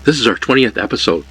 This is our 20th episode.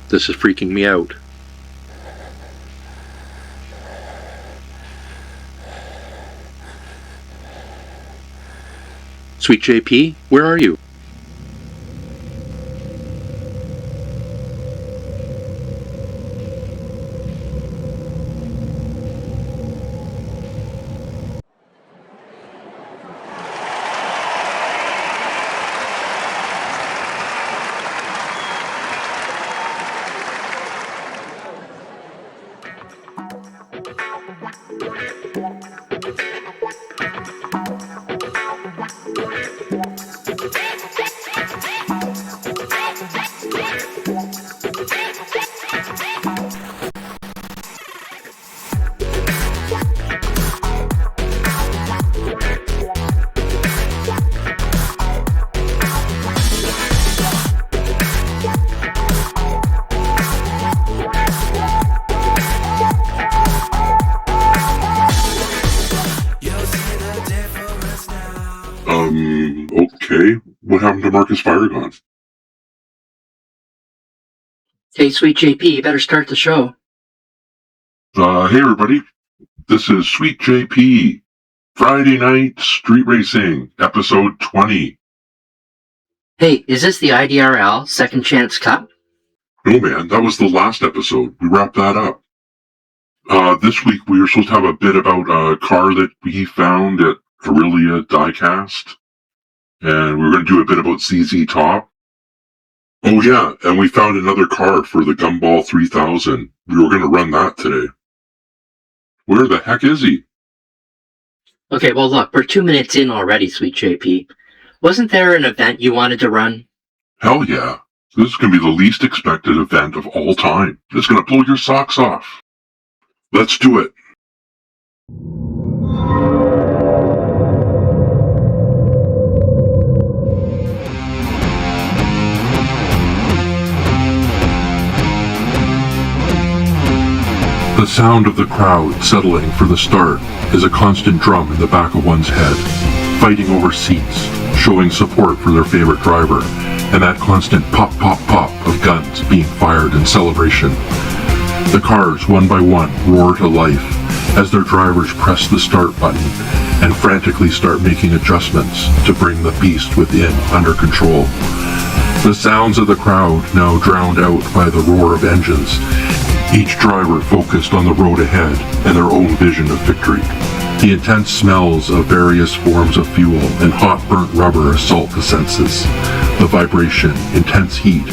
This is freaking me out. Sweet JP, where are you? Okay. What happened to Marcus Firegone? Hey, Sweet JP, you better start the show. Hey everybody. This is Sweet JP. Friday Night Street Racing, episode 20. Hey, is this the IDRL Second Chance Cup? No man, that was the last episode. We wrapped that up. This week we were supposed to have a bit about a car that we found at Aurelia Diecast. And we were going to do a bit about CZ Top. Oh yeah, and we found another car for the Gumball 3000. We were going to run that today. Where the heck is he? Okay, well look, we're 2 minutes in already, Sweet JP. Wasn't there an event you wanted to run? Hell yeah. This is going to be the least expected event of all time. It's going to blow your socks off. Let's do it. The sound of the crowd settling for the start is a constant drum in the back of one's head, fighting over seats, showing support for their favorite driver, and that constant pop, pop, pop of guns being fired in celebration. The cars, one by one, roar to life as their drivers press the start button and frantically start making adjustments to bring the beast within under control. The sounds of the crowd now drowned out by the roar of engines, each driver focused on the road ahead and their own vision of victory. The intense smells of various forms of fuel and hot burnt rubber assault the senses. The vibration, intense heat,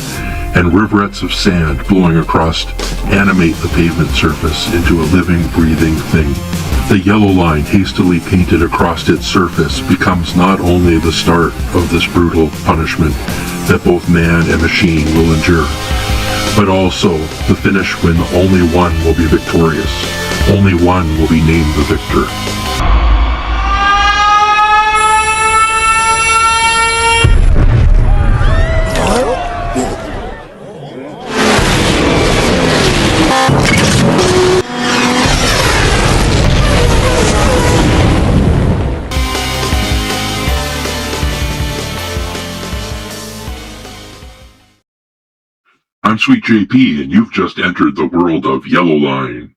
and riverets of sand blowing across animate the pavement surface into a living, breathing thing. The Yellowline hastily painted across its surface becomes not only the start of this brutal punishment that both man and machine will endure, but also the finish when only one will be victorious. Only one will be named the victor. I'm Sweet JP, and you've just entered the world of Yellowline.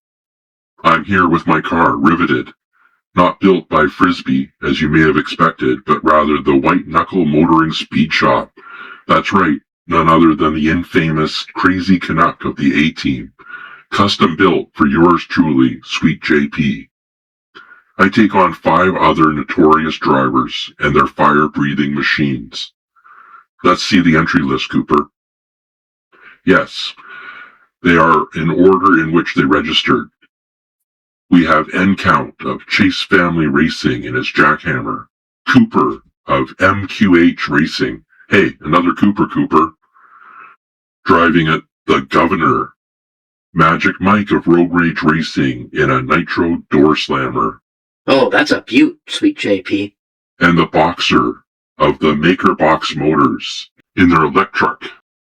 I'm here with my car riveted, not built by Frisbee, as you may have expected, but rather the White Knuckle Motoring Speed Shop. That's right, none other than the infamous Crazy Canuck of the A-Team, custom built for yours truly, Sweet JP. I take on 5 other notorious drivers and their fire-breathing machines. Let's see the entry list, Cooper. Yes, they are in order in which they registered. We have N Count of Chase Family Racing and his jackhammer. Cooper of MQH Racing. Hey, another Cooper. Driving it, the Governor. Magic Mike of RoadRage Racing in a Nitro Door Slammer. Oh, that's a beaut, Sweet JP. And the Boxer of the MakersBox Motors in their electric.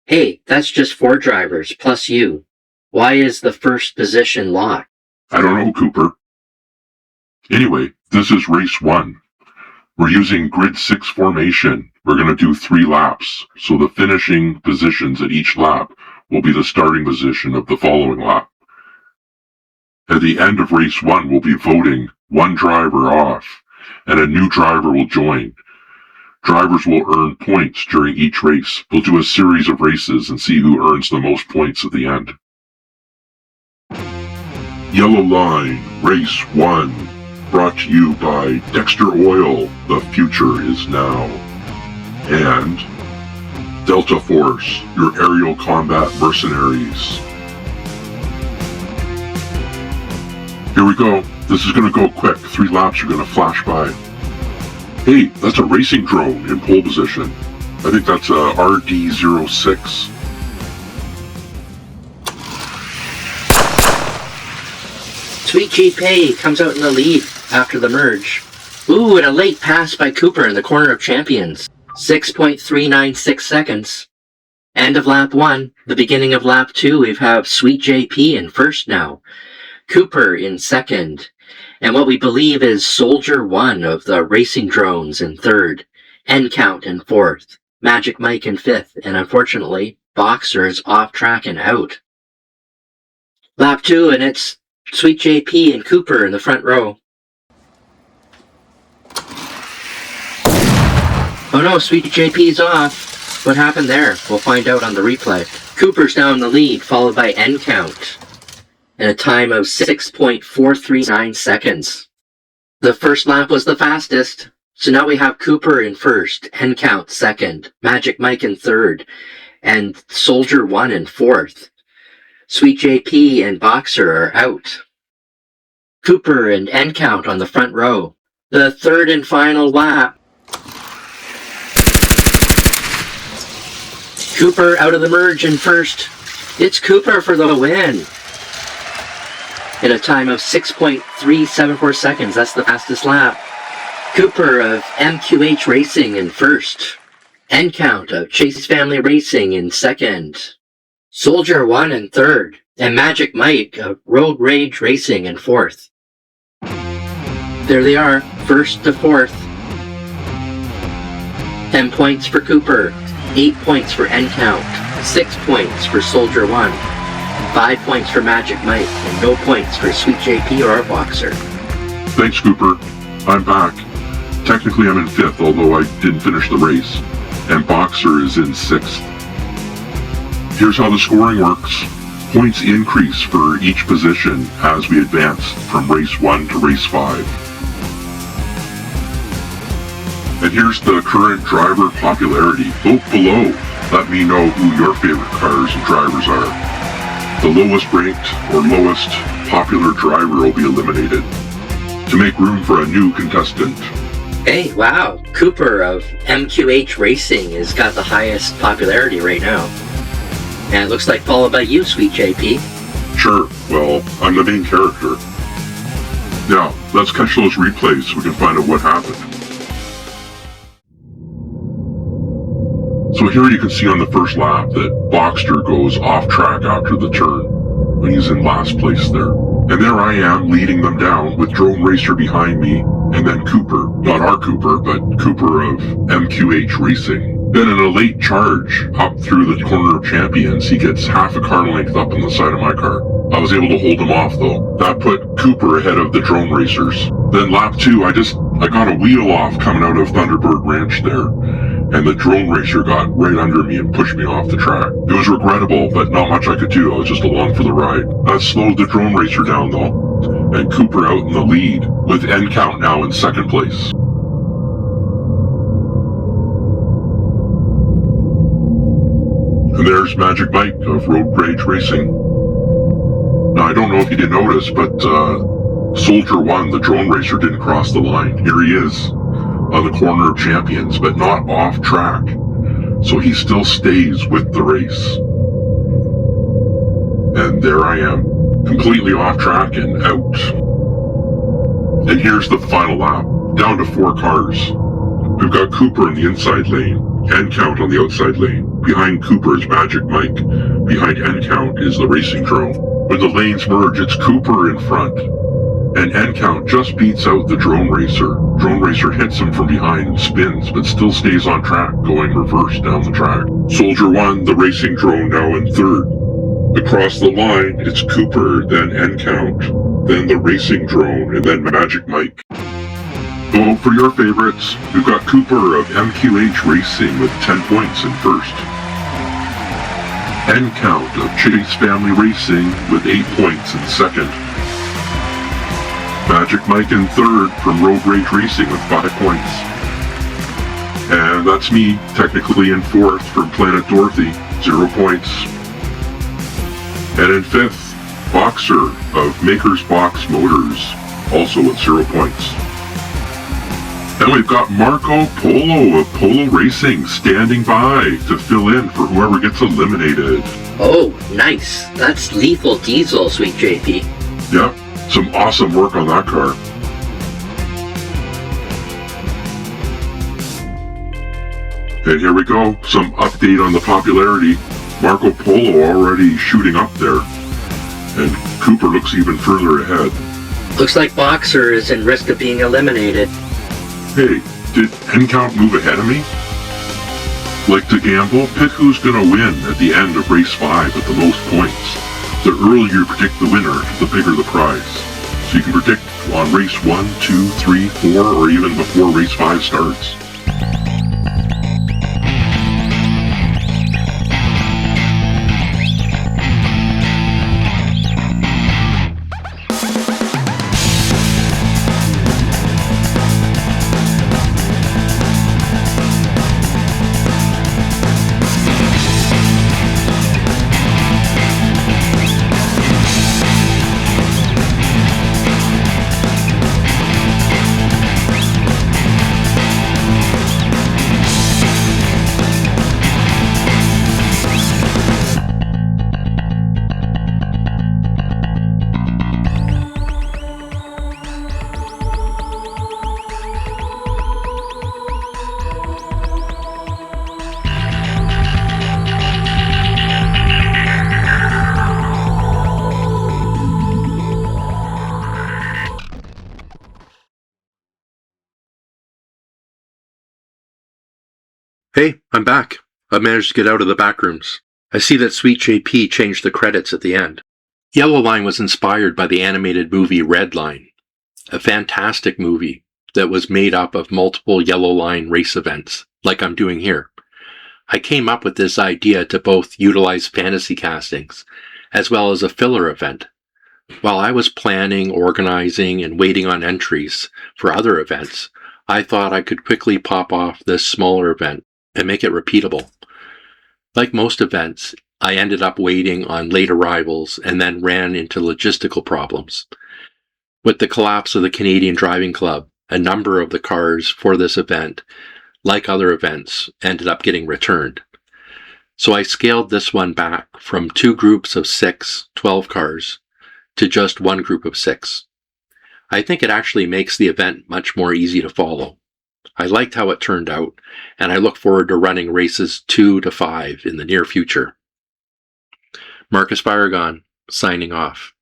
Hey, that's just 4 drivers, plus you. Why is the first position locked? I don't know, Cooper. Anyway, this is race 1. We're using grid 6 formation. We're going to do 3 laps, so the finishing positions at each lap will be the starting position of the following lap. At the end of race 1, we'll be voting one driver off, and a new driver will join. Drivers will earn points during each race. We'll do a series of races and see who earns the most points at the end. Yellowline, race 1. Brought to you by Dexter Oil, the future is now. And Delta Force, your aerial combat mercenaries. Here we go. This is going to go quick. 3 laps are going to flash by. Hey, that's a racing drone in pole position. I think that's a RD-06. Sweet GP comes out in the lead after the merge. Ooh, and a late pass by Cooper in the corner of champions. 6.396 seconds. End of lap 1. The beginning of lap 2, we have Sweet JP in first now. Cooper in second. And what we believe is Soldier 1 of the racing drones in third. N Count in fourth. Magic Mike in fifth. And unfortunately, Boxer is off track and out. Lap 2, and it's Sweet JP and Cooper in the front row. Oh no, Sweet JP's off. What happened there? We'll find out on the replay. Cooper's now in the lead, followed by N Count. And a time of 6.439 seconds. The first lap was the fastest. So now we have Cooper in first, N Count second, Magic Mike in third, and Soldier 1 in fourth. Sweet JP and Boxer are out. Cooper and N Count on the front row. The third and final lap. Cooper out of the merge in first. It's Cooper for the win. In a time of 6.374 seconds. That's the fastest lap. Cooper of MQH Racing in first. N Count of Chase Family Racing in second. Soldier 1 in third. And Magic Mike of RoadRage Racing in fourth. There they are, first to fourth. 10 points for Cooper. 8 points for N Count. 6 points for Soldier 1. 5 points for Magic Mike, and no points for Sweet JP or Boxer. Thanks, Cooper. I'm back. Technically, I'm in 5th, although I didn't finish the race. And Boxer is in 6th. Here's how the scoring works. Points increase for each position as we advance from race 1 to race 5. And here's the current driver popularity. Vote below. Let me know who your favorite cars and drivers are. The lowest ranked or lowest popular driver will be eliminated to make room for a new contestant. Hey, wow. Cooper of MQH Racing has got the highest popularity right now. And it looks like followed by you, Sweet JP. Sure, well, I'm the main character. Now, let's catch those replays so we can find out what happened. So here you can see on the first lap that Boxer goes off track after the turn when he's in last place there. And there I am leading them down with Drone Racer behind me and then Cooper, not our Cooper, but Cooper of MQH Racing. Then in a late charge up through the corner of champions, he gets half a car length up on the side of my car. I was able to hold him off though. That put Cooper ahead of the Drone Racers. Then lap 2, I got a wheel off coming out of Thunderbird Ranch there. And the Drone Racer got right under me and pushed me off the track. It was regrettable, but not much I could do. I was just along for the ride. That slowed the Drone Racer down though. And Cooper out in the lead, with N Count now in second place. And there's Magic Mike of RoadRage Racing. Now I don't know if you did notice, but Soldier 1, the Drone Racer, didn't cross the line. Here he is. On the corner of champions, but not off track. So he still stays with the race. And there I am, completely off track and out. And here's the final lap, down to 4 cars. We've got Cooper in the inside lane, N Count on the outside lane. Behind Cooper is Magic Mike. Behind N Count is the racing drone. When the lanes merge, it's Cooper in front. And end count just beats out the drone racer. Drone racer hits him from behind and spins, but still stays on track, going reverse down the track. Soldier 1, the racing drone, now in third. Across the line, it's Cooper, then end count, then the racing drone, and then Magic Mike. Vote for your favorites. We've got Cooper of MQH Racing with 10 points in first. End count of Chase Family Racing with 8 points in second. Magic Mike in third from RoadRage Racing with 5 points. And that's me, technically in fourth from Planet Dorothy, 0 points. And in fifth, Boxer of MakersBox Motors, also with 0 points. And we've got Marco Polo of Polo Racing standing by to fill in for whoever gets eliminated. Oh, nice. That's lethal diesel, sweet JP. Yeah, some awesome work on that car. And here we go, some update on the popularity. Marco Polo already shooting up there. And Cooper looks even further ahead. Looks like Boxer is in risk of being eliminated. Hey, did end count move ahead of me? Like to gamble? Pick who's gonna win at the end of race 5 with the most points. The earlier you predict the winner, the bigger the prize. So you can predict on race 1, 2, 3, 4, or even before race 5 starts. Hey, I'm back. I managed to get out of the back rooms. I see that Sweet JP changed the credits at the end. Yellowline was inspired by the animated movie Redline, a fantastic movie that was made up of multiple Yellowline race events, like I'm doing here. I came up with this idea to both utilize fantasy castings, as well as a filler event. While I was planning, organizing, and waiting on entries for other events, I thought I could quickly pop off this smaller event and make it repeatable. Like most events, I ended up waiting on late arrivals and then ran into logistical problems. With the collapse of the Canadian Driving Club, a number of the cars for this event, like other events, ended up getting returned. So I scaled this one back from 2 groups of 6, 12 cars, to just 1 group of 6. I think it actually makes the event much more easy to follow. I liked how it turned out, and I look forward to running races 2 to 5 in the near future. Marcus Firegone, signing off.